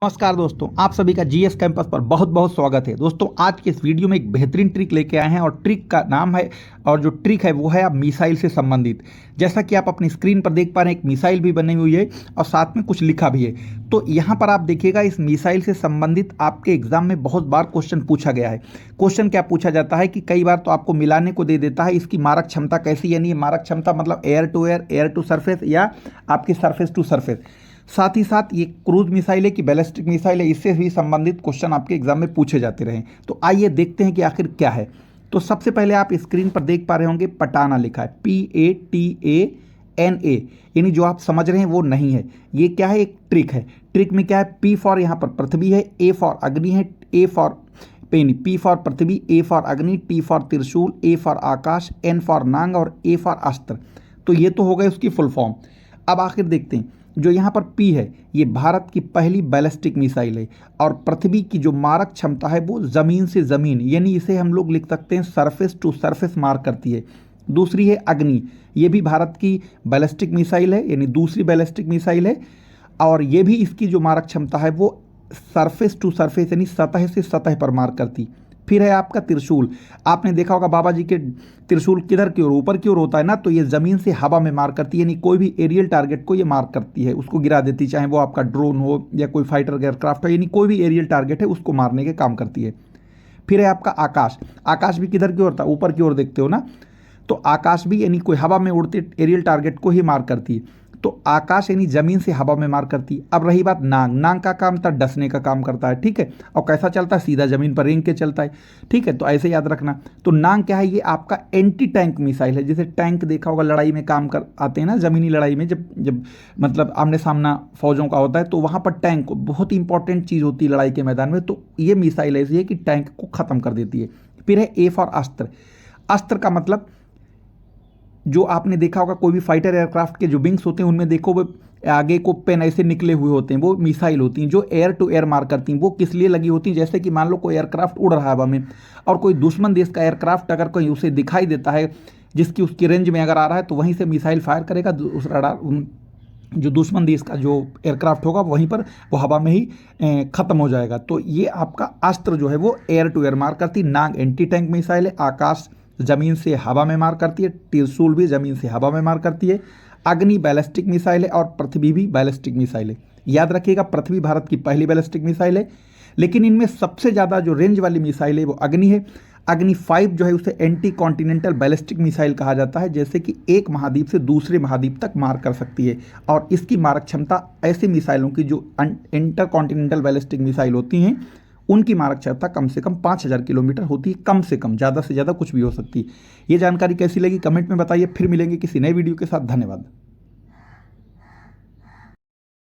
नमस्कार दोस्तों, आप सभी का जीएस कैंपस पर बहुत बहुत स्वागत है। दोस्तों, आज के इस वीडियो में एक बेहतरीन ट्रिक लेके आए हैं और ट्रिक का नाम है और जो ट्रिक है वो है आप मिसाइल से संबंधित। जैसा कि आप अपनी स्क्रीन पर देख पा रहे हैं, एक मिसाइल भी बनी हुई है और साथ में कुछ लिखा भी है। तो यहाँ पर आप देखिएगा, इस मिसाइल से संबंधित आपके एग्जाम में बहुत बार क्वेश्चन पूछा गया है। क्वेश्चन क्या पूछा जाता है कि कई बार तो आपको मिलाने को दे देता है, इसकी मारक क्षमता कैसी, यानी मारक क्षमता मतलब air to air, air to surface या आपकी सरफेस टू सरफेस। साथ ही साथ ये क्रूज मिसाइल है कि बैलिस्टिक मिसाइल है, इससे भी संबंधित क्वेश्चन आपके एग्जाम में पूछे जाते रहे। तो आइए देखते हैं कि आखिर क्या है। तो सबसे पहले आप स्क्रीन पर देख पा रहे होंगे पटाना लिखा है, PATANA, यानी जो आप समझ रहे हैं वो नहीं है। ये क्या है? एक ट्रिक है। ट्रिक में क्या है? P फॉर यहाँ पर पृथ्वी है, A फॉर अग्नि है, A for P for Prithvi, A for अग्नि, T फॉर त्रिशूल, A for Akash, N for नांग और A फॉर अस्त्र। तो ये तो हो गए उसकी फुल फॉर्म। अब आखिर देखते हैं, जो यहाँ पर P है ये भारत की पहली बैलिस्टिक मिसाइल है और पृथ्वी की जो मारक क्षमता है वो ज़मीन से ज़मीन, यानी इसे हम लोग लिख सकते हैं सरफेस टू सरफेस मार करती है। दूसरी है अग्नि, ये भी भारत की बैलिस्टिक मिसाइल है, यानी दूसरी बैलिस्टिक मिसाइल है और ये भी इसकी जो मारक क्षमता है वो सरफेस टू सरफेस यानी सतह से सतह पर मार करती। फिर है आपका त्रिशूल। आपने देखा होगा बाबा जी के त्रिशूल किधर की ओर, ऊपर की ओर होता है ना, तो ये ज़मीन से हवा में मार करती है, यानी कोई भी एरियल टारगेट को ये मार करती है, उसको गिरा देती, चाहे वो आपका ड्रोन हो या कोई फाइटर एयरक्राफ्ट हो, यानी कोई भी एरियल टारगेट है उसको मारने के काम करती है। फिर है आपका आकाश। आकाश भी किधर की ओर था? ऊपर की ओर देखते हो ना, तो आकाश भी यानी कोई हवा में उड़ते एरियल टारगेट को ही मार करती है। तो आकाश यानी जमीन से हवा में मार करती है। अब रही बात नांग। नांग का काम था डसने का काम करता है, ठीक है, और कैसा चलता है? सीधा जमीन पर रेंग के चलता है, ठीक है। तो ऐसे याद रखना। तो नांग क्या है? ये आपका एंटी टैंक मिसाइल है। जैसे टैंक देखा होगा लड़ाई में काम कर आते हैं ना, जमीनी लड़ाई में, जब मतलब आमने सामना फौजों का होता है तो वहाँ पर टैंक बहुत इंपॉर्टेंट चीज़ होती है लड़ाई के मैदान में। तो ये मिसाइल ऐसी है कि टैंक को ख़त्म कर देती है। फिर है A फॉर अस्त्र। अस्त्र का मतलब जो आपने देखा होगा कोई भी फाइटर एयरक्राफ्ट के जो विंग्स होते हैं उनमें देखो वो आगे को पेन ऐसे निकले हुए होते हैं, वो मिसाइल होती हैं जो एयर टू एयर मार करती हैं। वो किस लिए लगी होती हैं? जैसे कि मान लो कोई एयरक्राफ्ट उड़ रहा है हवा में और कोई दुश्मन देश का एयरक्राफ्ट अगर कोई उसे दिखाई देता है जिसकी उसकी रेंज में अगर आ रहा है तो वहीं से मिसाइल फायर करेगा, उस रडार जो दुश्मन देश का जो एयरक्राफ्ट होगा वहीं पर वो हवा में ही ख़त्म हो जाएगा। तो ये आपका अस्त्र जो है वो एयर टू एयर मार करती। नाग एंटी टैंक मिसाइल है, आकाश जमीन से हवा में मार करती है, त्रिशूल भी जमीन से हवा में मार करती है, अग्नि बैलिस्टिक मिसाइल है और पृथ्वी भी बैलिस्टिक मिसाइल है। याद रखिएगा, पृथ्वी भारत की पहली बैलिस्टिक मिसाइल है, लेकिन इनमें सबसे ज़्यादा जो रेंज वाली मिसाइल है वो अग्नि है। अग्नि 5 जो है उसे एंटी कॉन्टिनेंटल बैलिस्टिक मिसाइल कहा जाता है, जैसे कि एक महाद्वीप से दूसरे महाद्वीप तक मार कर सकती है। और इसकी मारक क्षमता ऐसी मिसाइलों की जो इंटर कॉन्टिनेंटल बैलिस्टिक मिसाइल होती हैं उनकी मारक क्षमता कम से कम 5000 किलोमीटर होती है, कम से कम, ज़्यादा से ज़्यादा कुछ भी हो सकती है। ये जानकारी कैसी लगी कमेंट में बताइए। फिर मिलेंगे किसी नए वीडियो के साथ। धन्यवाद।